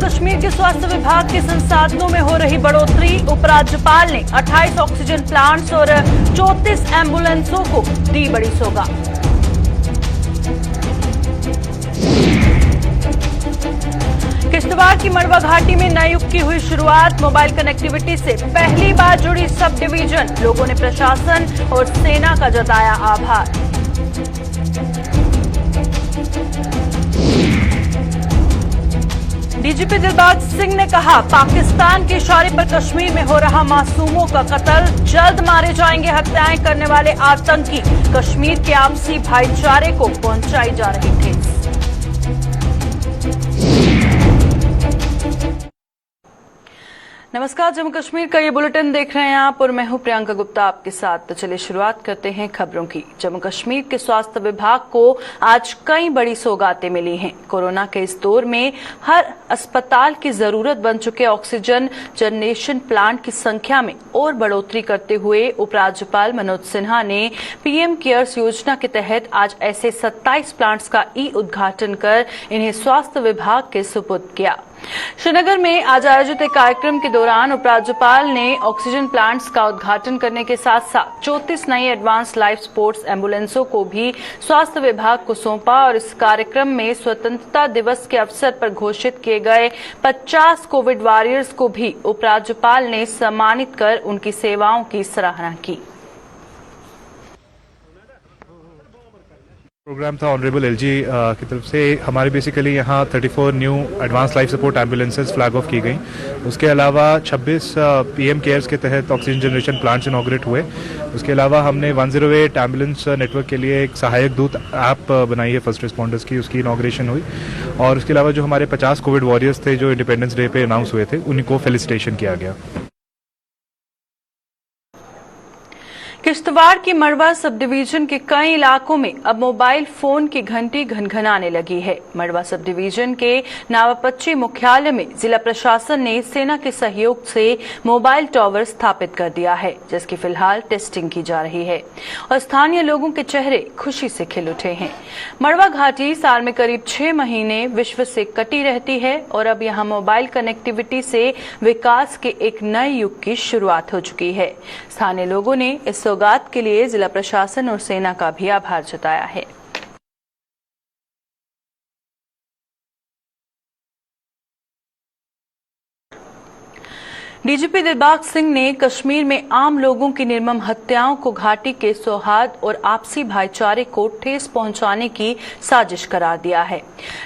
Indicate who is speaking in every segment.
Speaker 1: कश्मीर के स्वास्थ्य विभाग के संसाधनों में हो रही बढ़ोतरी। उपराज्यपाल ने 28 ऑक्सीजन प्लांट्स और 34 एम्बुलेंसों को दी बड़ी सौगात। किश्तवाड़ की मड़वा घाटी में नए युग की हुई शुरुआत। मोबाइल कनेक्टिविटी से पहली बार जुड़ी सब डिवीजन। लोगों ने प्रशासन और सेना का जताया आभार। डीजीपी दिलबाग सिंह ने कहा, पाकिस्तान के इशारे पर कश्मीर में हो रहा मासूमों का कत्ल। जल्द मारे जाएंगे हत्याएं करने वाले आतंकी। कश्मीर के आपसी भाईचारे को पहुंचाई जा रही ठेस। नमस्कार, जम्मू कश्मीर का ये बुलेटिन देख रहे हैं आप और मैं हूं प्रियंका गुप्ता आपके साथ। तो चलिए शुरुआत करते हैं खबरों की। जम्मू कश्मीर के स्वास्थ्य विभाग को आज कई बड़ी सौगातें मिली हैं। कोरोना के इस दौर में हर अस्पताल की जरूरत बन चुके ऑक्सीजन जनरेशन प्लांट की संख्या में और बढ़ोतरी करते हुए उपराज्यपाल मनोज सिन्हा ने पीएम केयर्स योजना के तहत आज ऐसे 27 प्लांट्स का उद्घाटन कर इन्हें स्वास्थ्य विभाग के सुपुर्द किया। श्रीनगर में आज आयोजित एक कार्यक्रम के दौरान उपराज्यपाल ने ऑक्सीजन प्लांट्स का उद्घाटन करने के साथ साथ 34 नई एडवांस लाइफ सपोर्ट्स एम्बुलेंसों को भी स्वास्थ्य विभाग को सौंपा और इस कार्यक्रम में स्वतंत्रता दिवस के अवसर पर घोषित किए गए 50 कोविड वॉरियर्स को भी उपराज्यपाल ने सम्मानित कर उनकी सेवाओं की सराहना की।
Speaker 2: प्रोग्राम था ऑनरेबल एलजी की तरफ से। हमारे बेसिकली यहाँ 34 new advance life support ambulances flag of की गई। उसके अलावा 26 पीएम केयर्स के तहत ऑक्सीजन जनरेशन प्लांट्स इनॉग्रेट हुए। उसके अलावा हमने 108 एम्बुलेंस नेटवर्क के लिए एक सहायक दूत ऐप बनाई है फर्स्ट रिस्पॉन्डर्स की, उसकी इनॉग्रेशन हुई। और उसके अलावा जो हमारे 50 कोविड वॉरियर्स थे जो इंडिपेंडेंस डे पे अनाउंस हुए थे, उन्हीं को फेलिसिटेशन किया गया।
Speaker 1: किश्तवाड़ की मड़वा सब डिवीजन के कई इलाकों में अब मोबाइल फोन की घंटी घनघनाने लगी है। मड़वा सब डिवीजन के नावापच्ची मुख्यालय में जिला प्रशासन ने सेना के सहयोग से मोबाइल टावर स्थापित कर दिया है, जिसकी फिलहाल टेस्टिंग की जा रही है और स्थानीय लोगों के चेहरे खुशी से खिल उठे हैं। मड़वा घाटी साल में करीब 6 महीने विश्व से कटी रहती है और अब यहां मोबाइल कनेक्टिविटी से विकास के एक नए युग की शुरुआत हो चुकी है। स्थानीय लोगों ने इस सौगात के लिए जिला प्रशासन और सेना का भी आभार जताया है। डीजीपी दिलबाग सिंह ने कश्मीर में आम लोगों की निर्मम हत्याओं को घाटी के सौहार्द और आपसी भाईचारे को ठेस पहुंचाने की साजिश करार दिया है।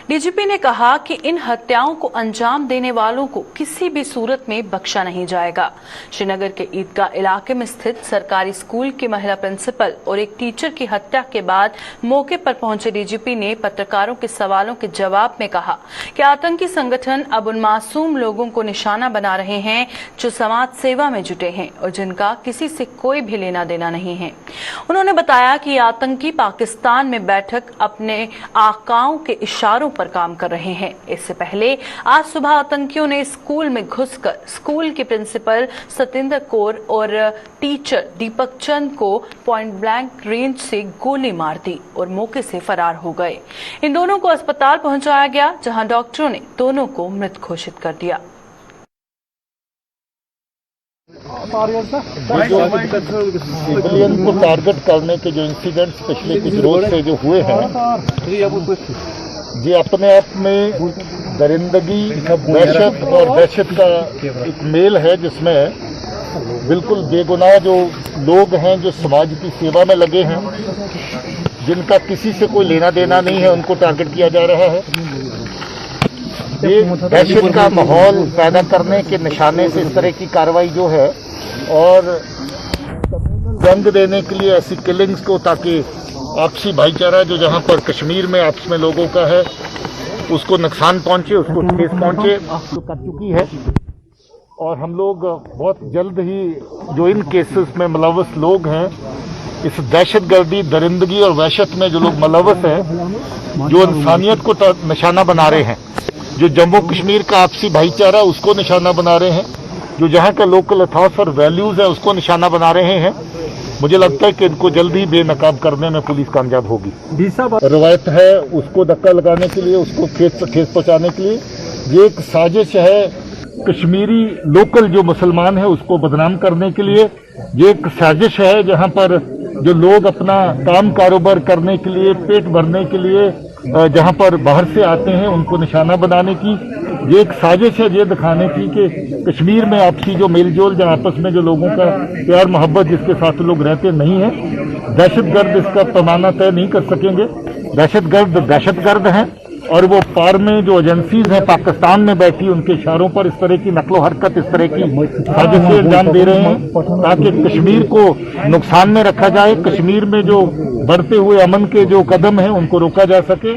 Speaker 1: डीजीपी ने कहा कि इन हत्याओं को अंजाम देने वालों को किसी भी सूरत में बख्शा नहीं जाएगा। श्रीनगर के ईदगाह इलाके में स्थित सरकारी स्कूल की महिला प्रिंसिपल और एक टीचर की हत्या के बाद मौके पर पहुंचे डीजीपी ने पत्रकारों के सवालों के जवाब में कहा कि आतंकी संगठन अब उन मासूम लोगों को निशाना बना रहे हैं जो समाज सेवा में जुटे हैं और जिनका किसी से कोई भी लेना देना नहीं है। उन्होंने बताया कि आतंकी पाकिस्तान में बैठक अपने आकाओं के इशारों पर काम कर रहे हैं। इससे पहले आज सुबह आतंकियों ने स्कूल में घुसकर स्कूल के प्रिंसिपल सतेंद्र कौर और टीचर दीपक चंद को पॉइंट ब्लैंक रेंज से गोली मार दी और मौके से फरार हो गए। इन दोनों को अस्पताल पहुंचाया गया, जहां डॉक्टरों ने दोनों को मृत घोषित कर दिया।
Speaker 3: सिविलियन को टारगेट करने के जो इंसिडेंट्स पिछले कुछ रोज से जो हुए हैं, ये अपने आप में दरिंदगी, वहशत और दहशत का एक मेल है, जिसमें बिल्कुल बेगुनाह जो लोग हैं, जो समाज की सेवा में लगे हैं, जिनका किसी से कोई लेना देना नहीं है, उनको टारगेट किया जा रहा है। ये दहशत का माहौल पैदा करने के निशाने से इस तरह की कार्रवाई जो है और जंग देने के लिए ऐसी किलिंग्स को, ताकि आपसी भाईचारा जो जहां पर कश्मीर में आपस में लोगों का है उसको नुकसान पहुंचे, उसको ठेस पहुंचे, कर चुकी है। और हम लोग बहुत जल्द ही जो इन केसेस में मुलव्वस लोग हैं, इस दहशतगर्दी, दरिंदगी और वहशत में जो लोग मुलव्वस हैं, जो इंसानियत को निशाना बना रहे हैं, जो जम्मू कश्मीर का आपसी भाईचारा उसको निशाना बना रहे हैं, जो जहां का लोकल अथॉस और वैल्यूज है उसको निशाना बना रहे हैं, मुझे लगता है कि इनको जल्द ही बेनकाब करने में पुलिस कामयाब होगी। रवायत है उसको धक्का लगाने के लिए, उसको ठेस पहुंचाने के लिए, ये एक साजिश है कश्मीरी लोकल जो मुसलमान है उसको बदनाम करने के लिए। ये एक साजिश है जहां पर जो लोग अपना काम कारोबार करने के लिए, पेट भरने के लिए जहां पर बाहर से आते हैं उनको निशाना बनाने की। ये एक साजिश है ये दिखाने की कि कश्मीर में आपसी जो मेलजोल, जहां आपस में जो लोगों का प्यार मोहब्बत जिसके साथ लोग रहते नहीं है, दहशतगर्द इसका पैमाना तय नहीं कर सकेंगे। दहशतगर्द हैं और वो पार में जो एजेंसीज हैं पाकिस्तान में बैठी उनके इशारों पर इस तरह की नकलो हरकत, इस तरह की साजिशें अंजाम दे रहे हैं ताकि कश्मीर को नुकसान में रखा जाए, कश्मीर में जो बढ़ते हुए अमन के जो कदम हैं उनको रोका जा सके।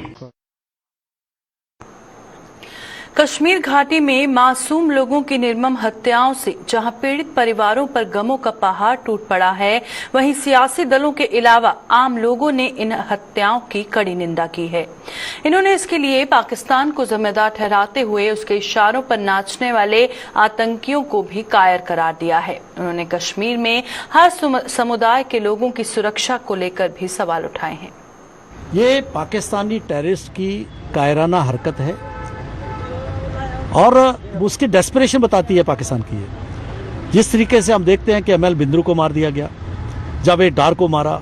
Speaker 1: कश्मीर घाटी में मासूम लोगों की निर्मम हत्याओं से जहां पीड़ित परिवारों पर गमों का पहाड़ टूट पड़ा है, वहीं सियासी दलों के अलावा आम लोगों ने इन हत्याओं की कड़ी निंदा की है। इन्होंने इसके लिए पाकिस्तान को जिम्मेदार ठहराते हुए उसके इशारों पर नाचने वाले आतंकियों को भी कायर करार दिया है। उन्होंने कश्मीर में हर समुदाय के लोगों की सुरक्षा को लेकर भी सवाल उठाए हैं।
Speaker 4: ये पाकिस्तानी टेररिस्ट की कायराना हरकत है और उसकी डेस्परेशन बताती है पाकिस्तान की। जिस तरीके से हम देखते हैं कि एमएल बिंद्रू को मार दिया गया, जावेद डार को मारा,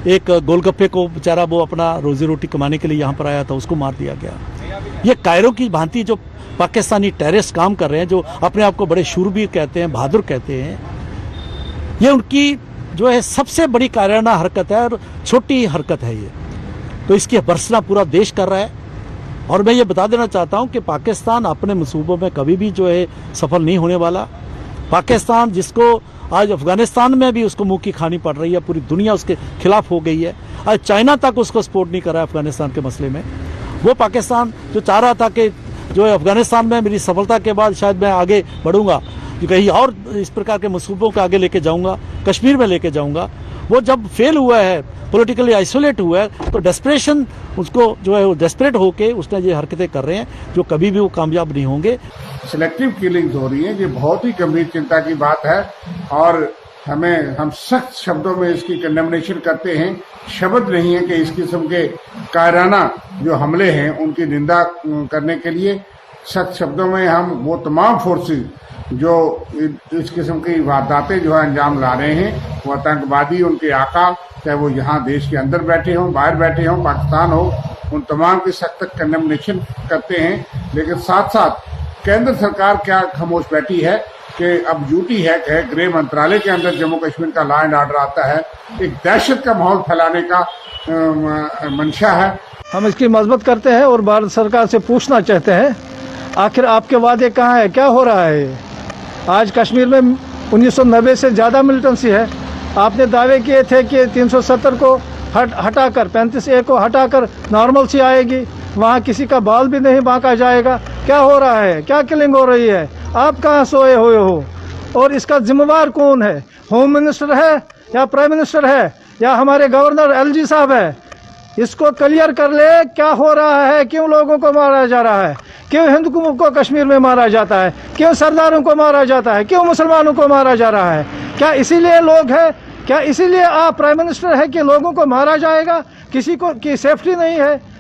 Speaker 4: एक गोलगप्पे को बेचारा वो अपना रोजी रोटी कमाने के लिए यहाँ पर आया था उसको मार दिया गया। ये कायरों की भांति जो पाकिस्तानी टेररिस्ट काम कर रहे हैं, जो अपने आप को बड़े शूरवीर कहते हैं, बहादुर कहते हैं, ये उनकी जो है सबसे बड़ी कायराना हरकत है और छोटी हरकत है ये। तो इसकी भर्त्सना पूरा देश कर रहा है। और मैं ये बता देना चाहता हूं कि पाकिस्तान अपने मंसूबों में कभी भी जो है सफल नहीं होने वाला। पाकिस्तान जिसको आज अफगानिस्तान में भी उसको मुंह की खानी पड़ रही है, पूरी दुनिया उसके खिलाफ हो गई है, आज चाइना तक उसको सपोर्ट नहीं कर रहा है अफगानिस्तान के मसले में। वो पाकिस्तान जो चाह रहा था कि जो है अफगानिस्तान में मेरी सफलता के बाद शायद मैं आगे बढ़ूंगा, जो कहीं और इस प्रकार के मंसूबों को आगे लेके जाऊंगा, कश्मीर में लेके जाऊंगा, वो जब फेल हुआ है, पॉलिटिकली आइसोलेट हुआ है, तो डेस्परेशन उसको जो है वो डेस्परेट होके उसने ये हरकतें कर रहे हैं जो कभी भी वो कामयाब नहीं होंगे।
Speaker 5: सिलेक्टिव किलिंग्स हो रही हैं, ये बहुत ही गंभीर चिंता की बात है और हम सख्त शब्दों में इसकी कंडेमनेशन करते हैं। शब्द नहीं है कि इस किस्म के कायराना जो हमले हैं उनकी निंदा करने के लिए सख्त शब्दों में हम वो तमाम फोर्सेस जो इस किस्म की वारदातें जो है अंजाम ला रहे हैं, वो आतंकवादी, उनके आका, चाहे वो यहाँ देश के अंदर बैठे हों, बाहर बैठे हों, पाकिस्तान हो, उन तमाम की सख्त कंडेमनेशन करते हैं। लेकिन साथ साथ केंद्र सरकार क्या खामोश बैठी है कि अब ड्यूटी है गृह मंत्रालय के अंदर जम्मू कश्मीर का लॉ एंड ऑर्डर आता है, एक दहशत का माहौल फैलाने का मंशा है।
Speaker 6: हम इसकी मजबूत करते हैं और भारत सरकार से पूछना चाहते हैं, आखिर आपके वादे कहाँ हैं, क्या हो रहा है? आज कश्मीर में 1990 से ज़्यादा मिलिटेंसी है। आपने दावे किए थे कि 370 को हटाकर 35A को हटाकर नॉर्मल सी आएगी, वहाँ किसी का बाल भी नहीं बांका जाएगा। क्या हो रहा है? क्या किलिंग हो रही है? आप कहाँ सोए हुए हो? और इसका जिम्मेवार कौन है? होम मिनिस्टर है या प्राइम मिनिस्टर है या हमारे गवर्नर LG साहब है? इसको क्लियर कर ले, क्या हो रहा है? क्यों लोगों को मारा जा रहा है? क्यों हिंदुओं को कश्मीर में मारा जाता है? क्यों सरदारों को मारा जाता है? क्यों मुसलमानों को मारा जा रहा है? क्या इसीलिए लोग हैं? क्या इसीलिए आप प्राइम मिनिस्टर है कि लोगों को मारा जाएगा, किसी को की सेफ्टी नहीं है?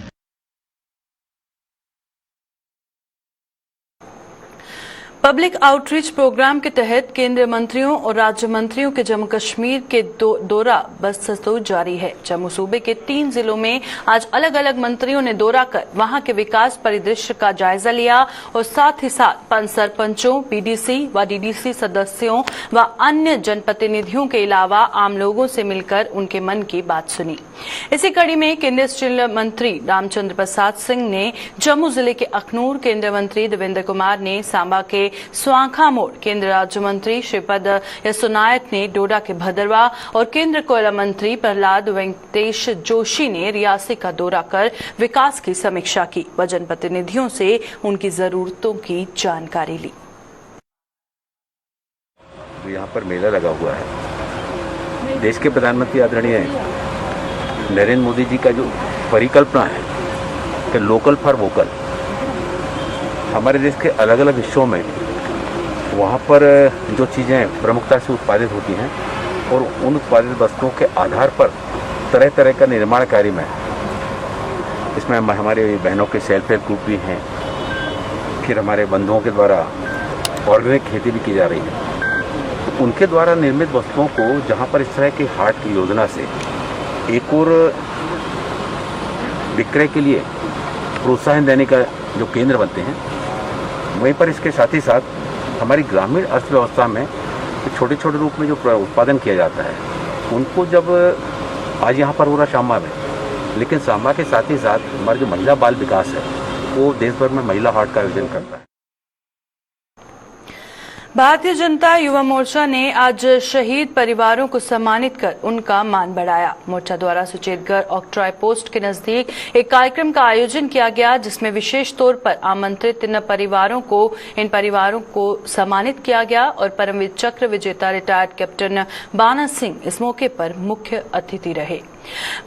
Speaker 1: पब्लिक आउटरीच प्रोग्राम के तहत केंद्रीय मंत्रियों और राज्य मंत्रियों के जम्मू कश्मीर के दौरा बदस्तूर जारी है। जम्मू सूबे के 3 जिलों में आज अलग अलग मंत्रियों ने दौरा कर वहां के विकास परिदृश्य का जायजा लिया और साथ ही साथ सरपंचों, BDC व DDC सदस्यों व अन्य जनप्रतिनिधियों के अलावा आम लोगों से मिलकर उनके मन की बात सुनी। इसी कड़ी में केंद्रीय स्टील मंत्री रामचंद्र प्रसाद सिंह ने जम्मू जिले के अखनूर, केंद्रीय मंत्री देवेंद्र कुमार ने सांबा के स्वांखा मोड़, केंद्रीय राज्य मंत्री श्रीपद यसो नायक ने डोडा के भदरवा और केंद्रीय कोयला मंत्री प्रहलाद वेंकटेश जोशी ने रियासी का दौरा कर विकास की समीक्षा की व जनप्रतिनिधियों से उनकी जरूरतों की जानकारी ली।
Speaker 7: तो यहाँ पर मेला लगा हुआ है। देश के प्रधानमंत्री आदरणीय नरेंद्र मोदी जी का जो परिकल्पना है कि लोकल फॉर वोकल, हमारे देश के अलग अलग हिस्सों में वहाँ पर जो चीज़ें प्रमुखता से उत्पादित होती हैं और उन उत्पादित वस्तुओं के आधार पर तरह तरह का निर्माण कार्य में इसमें हमारे बहनों के सेल्फ हेल्प ग्रुप भी हैं, फिर हमारे बंधुओं के द्वारा ऑर्गेनिक खेती भी की जा रही है। तो उनके द्वारा निर्मित वस्तुओं को जहाँ पर इस तरह के हाट की योजना से एक और विक्रय के लिए प्रोत्साहन देने का जो केंद्र बनते हैं, वहीं पर इसके साथ ही साथ हमारी ग्रामीण अर्थव्यवस्था में छोटे छोटे रूप में जो उत्पादन किया जाता है, उनको जब आज यहाँ पर हो रहा शामा में, लेकिन शामा के साथ ही साथ हमारा जो महिला बाल विकास है वो देश भर में महिला हाट का आयोजन करता है।
Speaker 1: भारतीय जनता युवा मोर्चा ने आज शहीद परिवारों को सम्मानित कर उनका मान बढ़ाया। मोर्चा द्वारा सुचेतगढ़ ऑक्ट्रॉय पोस्ट के नजदीक एक कार्यक्रम का आयोजन किया गया, जिसमें विशेष तौर पर आमंत्रित इन परिवारों को सम्मानित किया गया और परमवीर चक्र विजेता रिटायर्ड कैप्टन बाना सिंह इस मौके पर मुख्य अतिथि रहे।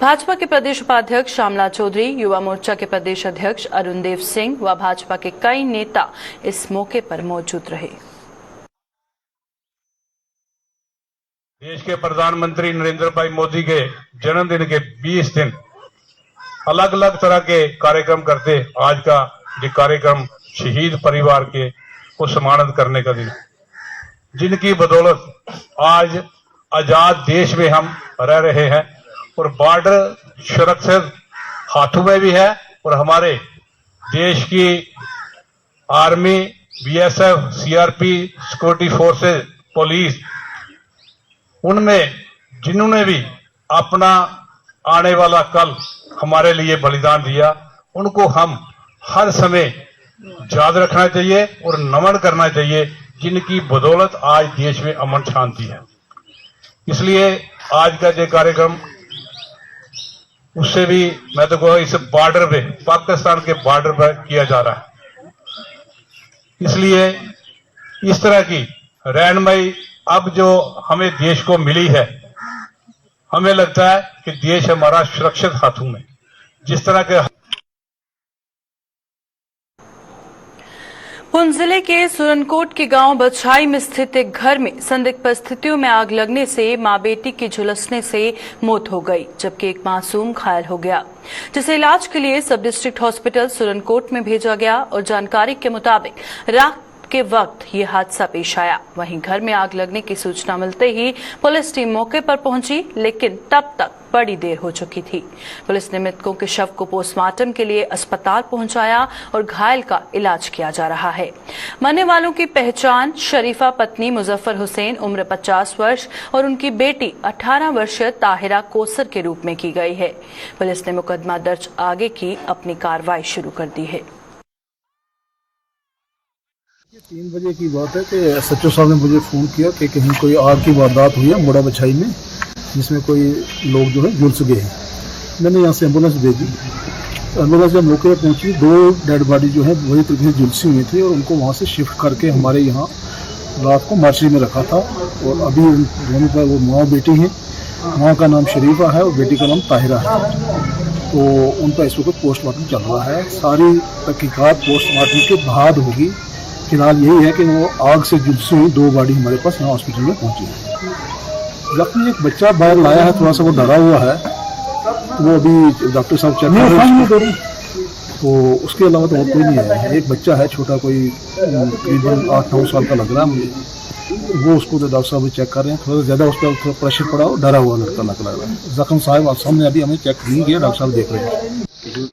Speaker 1: भाजपा के प्रदेश उपाध्यक्ष श्यामला चौधरी, युवा मोर्चा के प्रदेश अध्यक्ष अरुण देव सिंह व भाजपा के कई नेता इस मौके पर मौजूद रहे।
Speaker 8: देश के प्रधानमंत्री नरेंद्र भाई मोदी के जन्मदिन के 20 दिन अलग अलग तरह के कार्यक्रम करते, आज का ये कार्यक्रम शहीद परिवार के को सम्मानित करने का दिन, जिनकी बदौलत आज आजाद देश में हम रह रहे हैं और बॉर्डर सुरक्षित हाथों में भी है और हमारे देश की army, BSF, CRP, security forces, police, उनमें जिन्होंने भी अपना आने वाला कल हमारे लिए बलिदान दिया, उनको हम हर समय याद रखना चाहिए और नमन करना चाहिए, जिनकी बदौलत आज देश में अमन शांति है। इसलिए आज का ये कार्यक्रम उससे भी मैं तो कहूँ इस बॉर्डर पे, पाकिस्तान के बॉर्डर पर किया जा रहा है। इसलिए इस तरह की रहनुमाई अब जो हमें देश को मिली है, हमें लगता है कि देश हमारा सुरक्षित हाथों में। जिस तरह के
Speaker 1: पुंछ जिले के सुरनकोट के गांव बछाई में स्थित एक घर में संदिग्ध परिस्थितियों में आग लगने से मां बेटी की झुलसने से मौत हो गई, जबकि एक मासूम घायल हो गया, जिसे इलाज के लिए सब डिस्ट्रिक्ट हॉस्पिटल सुरनकोट में भेजा गया। और जानकारी के मुताबिक रात के वक्त ये हादसा पेश आया। वहीं घर में आग लगने की सूचना मिलते ही पुलिस टीम मौके पर पहुंची, लेकिन तब तक बड़ी देर हो चुकी थी। पुलिस ने मृतकों के शव को पोस्टमार्टम के लिए अस्पताल पहुंचाया और घायल का इलाज किया जा रहा है। मरने वालों की पहचान शरीफा पत्नी मुजफ्फर हुसैन उम्र 50 वर्ष और उनकी बेटी 18 वर्षीय ताहिरा कोसर के रूप में की गई है। पुलिस ने मुकदमा दर्ज आगे की अपनी कार्रवाई शुरू कर दी है।
Speaker 9: 3 बजे की बात है कि एसएचओ साहब ने मुझे फ़ोन किया कि कहीं कोई आग की वारदात हुई है मोड़ा बछाई में, जिसमें कोई लोग जो है झुलस गए हैं। मैंने यहाँ से एम्बुलेंस भेजी। एम्बुलेंस जब मौके पर पहुंची, 2 डेड बॉडी जो है वही तरीके से झुलसी हुई थी और उनको वहाँ से शिफ्ट करके हमारे यहाँ रात को मार्चरी में रखा था। और अभी उन दोनों का वो माँ बेटी हैं, माँ का नाम शरीफा है और बेटी का नाम ताहिरा है। तो उनका इस वक्त पोस्टमार्टम चल रहा है। सारी तहकीकात पोस्टमार्टम के बाद होगी। फिलहाल यही है कि वो आग से झुलसी हुई 2 बॉडी हमारे पास यहाँ हॉस्पिटल में पहुंची है। जबकि एक बच्चा बाहर लाया है, थोड़ा सा वो डरा हुआ है, वो अभी डॉक्टर साहब चेक कर रहे हैं। तो उसके अलावा तो और कोई नहीं है। एक बच्चा है छोटा, कोई करीबन 8-9 साल का लग रहा है मुझे। वो उसको तो डॉक्टर साहब चेक कर रहे हैं। थोड़ा ज़्यादा उस पर थोड़ा प्रेशर पड़ा और डरा हुआ लड़का लग रहा है। जख्म साहब सामने अभी हमें चेक नहीं किया, डॉक्टर साहब देख रहे हैं।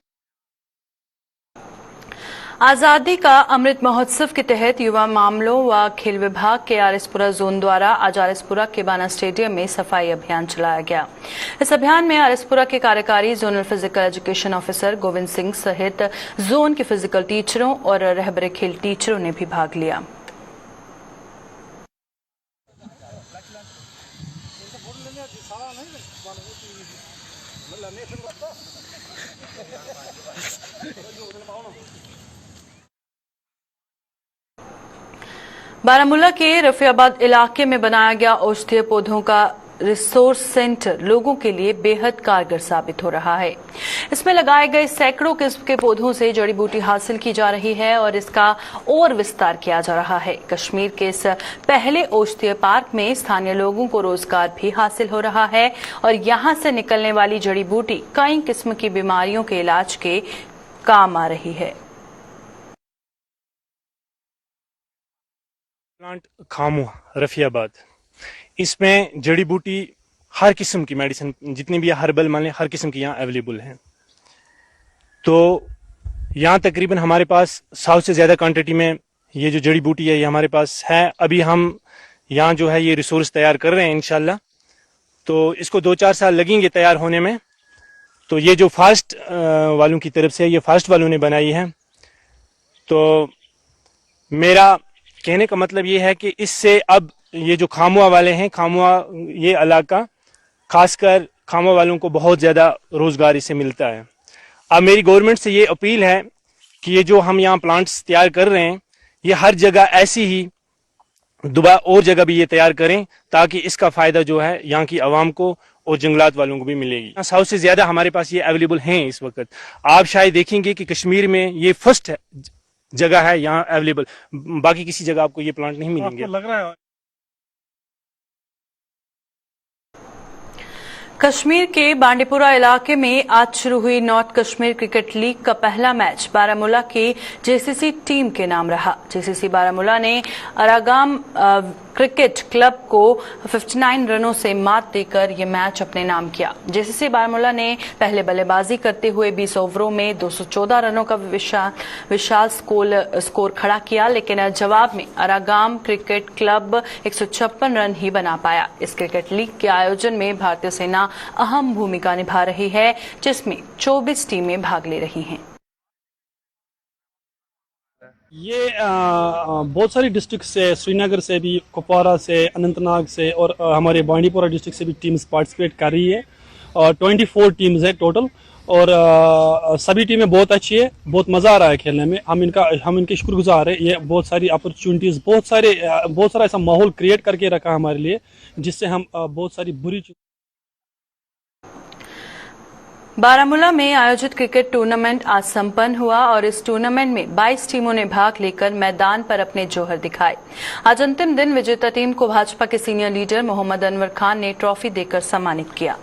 Speaker 1: आजादी का अमृत महोत्सव के तहत युवा मामलों व खेल विभाग के आरएसपुरा जोन द्वारा आज आरएसपुरा के बाना स्टेडियम में सफाई अभियान चलाया गया। इस अभियान में आरएसपुरा के कार्यकारी zonal physical education officer Govind Singh सहित जोन के फिजिकल टीचरों और रहबरे खेल टीचरों ने भी भाग लिया। बारामूला के रफियाबाद इलाके में बनाया गया औषधीय पौधों का रिसोर्स सेंटर लोगों के लिए बेहद कारगर साबित हो रहा है। इसमें लगाए गए सैकड़ों किस्म के पौधों से जड़ी बूटी हासिल की जा रही है और इसका और विस्तार किया जा रहा है। कश्मीर के इस पहले औषधीय पार्क में स्थानीय लोगों को रोजगार भी हासिल हो रहा है और यहां से निकलने वाली जड़ी बूटी कई किस्म की बीमारियों के इलाज के काम आ रही है।
Speaker 10: प्लांट खामुआ रफियाबाद, इसमें जड़ी बूटी हर किस्म की मेडिसिन जितनी भी हर्बल मान लें हर किस्म की यहाँ अवेलेबल हैं। तो यहाँ तकरीबन हमारे पास 100 से ज़्यादा क्वांटिटी में ये जो जड़ी बूटी है ये हमारे पास है। अभी हम यहाँ जो है ये रिसोर्स तैयार कर रहे हैं इंशाल्लाह, तो इसको 2-4 साल लगेंगे तैयार होने में। तो ये जो फास्ट वालों की तरफ से ये फास्ट वालों ने बनाई है, तो मेरा कहने का मतलब ये है कि इससे अब ये जो खामुआ वाले हैं, खामुआ ये इलाका खासकर खामुआ वालों को बहुत ज़्यादा रोज़गार इससे मिलता है। अब मेरी गवर्नमेंट से ये अपील है कि ये जो हम यहाँ प्लांट्स तैयार कर रहे हैं ये हर जगह ऐसी ही दोबारा और जगह भी ये तैयार करें, ताकि इसका फ़ायदा जो है यहाँ की आवाम को और जंगलात वालों को भी मिलेगी। 100 से ज़्यादा हमारे पास ये अवेलेबल हैं इस वक्त। आप शायद देखेंगे कि कश्मीर में ये फर्स्ट जगह है यहाँ अवेलेबल, बाकी किसी जगह आपको ये प्लांट नहीं मिलेंगे।
Speaker 6: लग रहा है
Speaker 1: कश्मीर के बांडीपुरा इलाके में आज शुरू हुई नॉर्थ कश्मीर क्रिकेट लीग का पहला मैच बारामूला की जेसीसी टीम के नाम रहा। जेसीसी बारामूला ने अरागाम क्रिकेट क्लब को 59 रनों से मात देकर ये मैच अपने नाम किया। जेसीसी बारामूला ने पहले बल्लेबाजी करते हुए 20 ओवरों में 214 रनों का विशाल स्कोर खड़ा किया, लेकिन जवाब में अरागाम क्रिकेट क्लब 156 रन ही बना पाया। इस क्रिकेट लीग के आयोजन में भारतीय सेना अहम भूमिका निभा रही है, जिसमें 24 टीमें भाग ले रही हैं।
Speaker 10: ये बहुत सारी डिस्ट्रिक्ट से, श्रीनगर से भी, कुपवारा से, अनंतनाग से और हमारे बांडीपुरा डिस्ट्रिक्ट से भी टीम्स पार्टिसिपेट कर रही है। और 24 टीम्स है टोटल, और सभी टीमें बहुत अच्छी है, बहुत मज़ा आ रहा है खेलने में। हम इनके शुक्रगुजार है। ये बहुत सारी अपॉर्चुनिटीज़, बहुत सारा ऐसा माहौल क्रिएट करके रखा हमारे लिए, जिससे हम बहुत सारी बुरी
Speaker 1: बारामूला में आयोजित क्रिकेट टूर्नामेंट आज संपन्न हुआ और इस टूर्नामेंट में 22 टीमों ने भाग लेकर मैदान पर अपने जौहर दिखाए। आज अंतिम दिन विजेता टीम को भाजपा के सीनियर लीडर मोहम्मद अनवर खान ने ट्रॉफी देकर सम्मानित किया।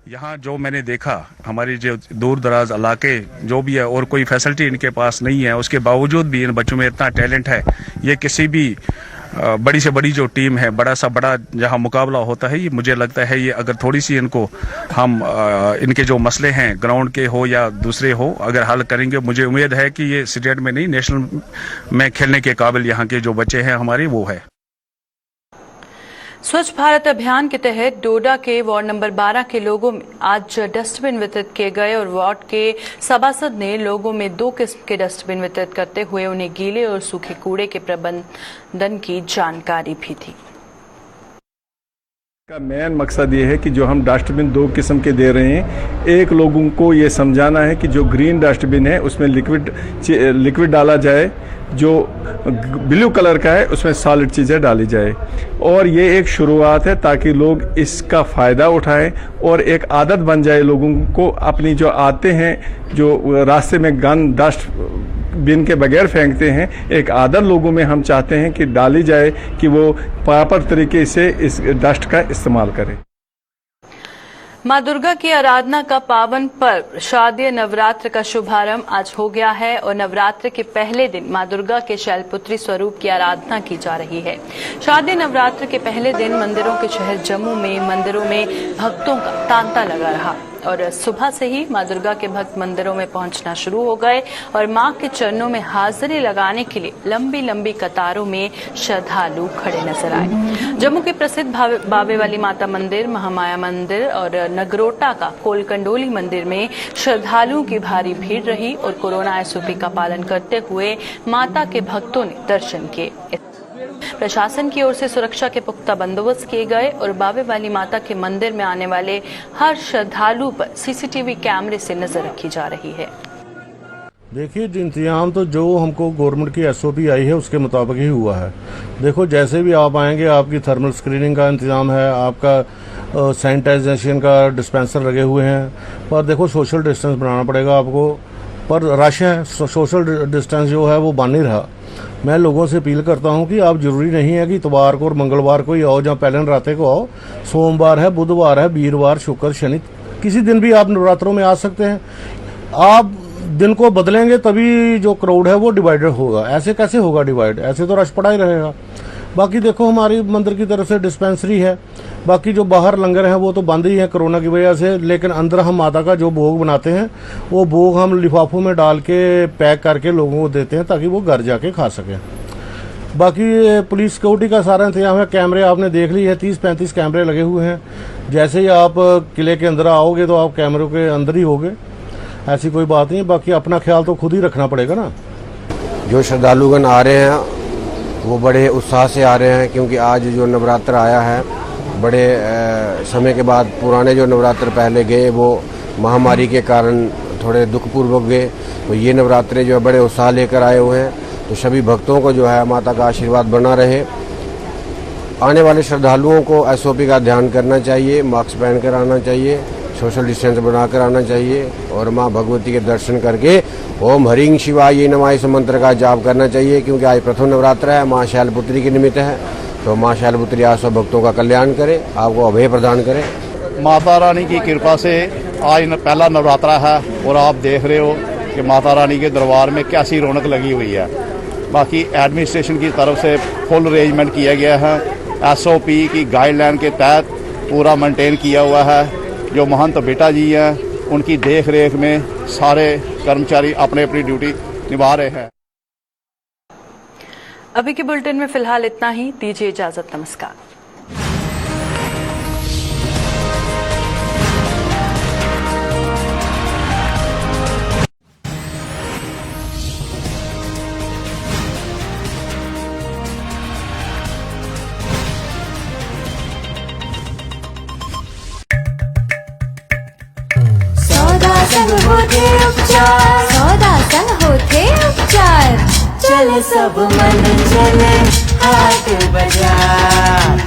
Speaker 11: यहाँ जो मैंने देखा, हमारी जो दूर दराज इलाके जो भी है और कोई फैसिलिटी इनके पास नहीं है, उसके बावजूद भी इन बच्चों में इतना टैलेंट है। ये किसी भी बड़ी से बड़ी जो टीम है, बड़ा सा बड़ा जहाँ मुकाबला होता है, ये मुझे लगता है ये अगर थोड़ी सी इनको हम इनके जो मसले हैं ग्राउंड के हो या दूसरे हो अगर हल करेंगे, मुझे उम्मीद है कि ये स्टेट में नहीं नेशनल में खेलने के काबिल यहाँ के जो बच्चे हैं हमारे वो है।
Speaker 1: स्वच्छ भारत अभियान के तहत डोडा के वार्ड नंबर 12 के लोगों में आज डस्टबिन वितरित किए गए और वार्ड के सभासद ने लोगों में 2 किस्म के डस्टबिन वितरित करते हुए उन्हें गीले और सूखे कूड़े के प्रबंधन की जानकारी भी दी।
Speaker 12: का मेन मकसद ये है कि जो हम डस्टबिन 2 किस्म के दे रहे हैं, एक लोगों को ये समझाना है कि जो ग्रीन डस्टबिन है उसमें लिक्विड डाला जाए, जो ब्लू कलर का है उसमें सॉलिड चीज़ें डाली जाए। और ये एक शुरुआत है ताकि लोग इसका फ़ायदा उठाएं और एक आदत बन जाए लोगों को। अपनी जो आते हैं, जो रास्ते में गंद डस्ट बिन के बगैर फेंकते हैं, एक आदत लोगों में हम चाहते हैं कि डाली जाए कि वो प्रॉपर तरीके से इस डस्ट का इस्तेमाल करें।
Speaker 1: मां दुर्गा की आराधना का पावन पर्व शारदीय नवरात्र का शुभारंभ आज हो गया है और नवरात्र के पहले दिन मां दुर्गा के शैलपुत्री स्वरूप की आराधना की जा रही है। शारदीय नवरात्र के पहले दिन मंदिरों के शहर जम्मू में मंदिरों में भक्तों का तांता लगा रहा और सुबह से ही मां दुर्गा के भक्त मंदिरों में पहुंचना शुरू हो गए और मां के चरणों में हाजिरी लगाने के लिए लंबी लंबी कतारों में श्रद्धालु खड़े नजर आए। जम्मू के प्रसिद्ध बाबे वाली माता मंदिर, महामाया मंदिर और नगरोटा का कोलकंडोली मंदिर में श्रद्धालुओं की भारी भीड़ रही और कोरोना SOP का पालन करते हुए माता के भक्तों ने दर्शन किए। प्रशासन की ओर से सुरक्षा के पुख्ता बंदोबस्त किए गए और बाबे वाली माता के मंदिर में आने वाले हर श्रद्धालु पर CCTV कैमरे से नजर रखी जा रही है।
Speaker 13: देखिए, इंतजाम तो जो हमको गवर्नमेंट की SOP आई है उसके मुताबिक ही हुआ है। देखो, जैसे भी आप आएंगे आपकी थर्मल स्क्रीनिंग का इंतजाम है, आपका सैनिटाइजेशन का डिस्पेंसर लगे हुए हैं, पर देखो सोशल डिस्टेंस बनाना पड़ेगा आपको। पर रश है, सोशल डिस्टेंस जो है वो बन नहीं रहा। मैं लोगों से अपील करता हूं कि आप जरूरी नहीं है कि इतवार को और मंगलवार को ही आओ, जहाँ पहले नवरात्रे को आओ। सोमवार है, बुधवार है, वीरवार, शुक्र, शनि, किसी दिन भी आप नवरात्रों में आ सकते हैं। आप दिन को बदलेंगे तभी जो क्राउड है वो डिवाइडेड होगा। ऐसे कैसे होगा डिवाइड? ऐसे तो रश पड़ा ही रहेगा। बाकी देखो हमारी मंदिर की तरफ से डिस्पेंसरी है, बाकी जो बाहर लंगर हैं वो तो बंद ही है कोरोना की वजह से, लेकिन अंदर हम माता का जो भोग बनाते हैं वो भोग हम लिफाफों में डाल के पैक करके लोगों को देते हैं ताकि वो घर जाके खा सकें। बाकी पुलिस सिक्योरिटी का सारा इंतजाम है। कैमरे आपने देख ली है, 30-35 कैमरे लगे हुए हैं। जैसे ही आप किले के अंदर आओगे तो आप कैमरों के अंदर ही होगे, ऐसी कोई बात नहीं। बाकी अपना ख्याल तो खुद ही रखना पड़ेगा ना।
Speaker 14: जो श्रद्धालुगण आ रहे हैं वो बड़े उत्साह से आ रहे हैं, क्योंकि आज जो नवरात्र आया है बड़े समय के बाद। पुराने जो नवरात्र पहले गए वो महामारी के कारण थोड़े दुखपूर्वक गए, तो ये नवरात्रे जो है बड़े उत्साह लेकर आए हुए हैं। तो सभी भक्तों को जो है माता का आशीर्वाद बना रहे। आने वाले श्रद्धालुओं को SOP का ध्यान करना चाहिए, मास्क पहन कर आना चाहिए, सोशल डिस्टेंस बनाकर आना चाहिए और माँ भगवती के दर्शन करके ओम हरिं शिवाय नमः इस मंत्र का जाप करना चाहिए, क्योंकि आज प्रथम नवरात्र है, माँ शैलपुत्री के निमित्त है। तो माँ शैलपुत्री आज सब भक्तों का कल्याण करे, आपको अभय प्रदान करे।
Speaker 15: माता रानी की कृपा से आज पहला नवरात्रा है और आप देख रहे हो कि माता रानी के दरबार में कैसी रौनक लगी हुई है। बाकी एडमिनिस्ट्रेशन की तरफ से फुल अरेंजमेंट किया गया है, SOP की गाइडलाइन के तहत पूरा मेंटेन किया हुआ है। जो महंत बेटा जी हैं उनकी देख रेख में सारे कर्मचारी अपने अपनी ड्यूटी निभा रहे हैं।
Speaker 1: अभी के बुलेटिन में फिलहाल इतना ही। दीजिए इजाजत, नमस्कार।
Speaker 16: सौदा संग होते उपचार, चले सब मन चले हाट बाजार।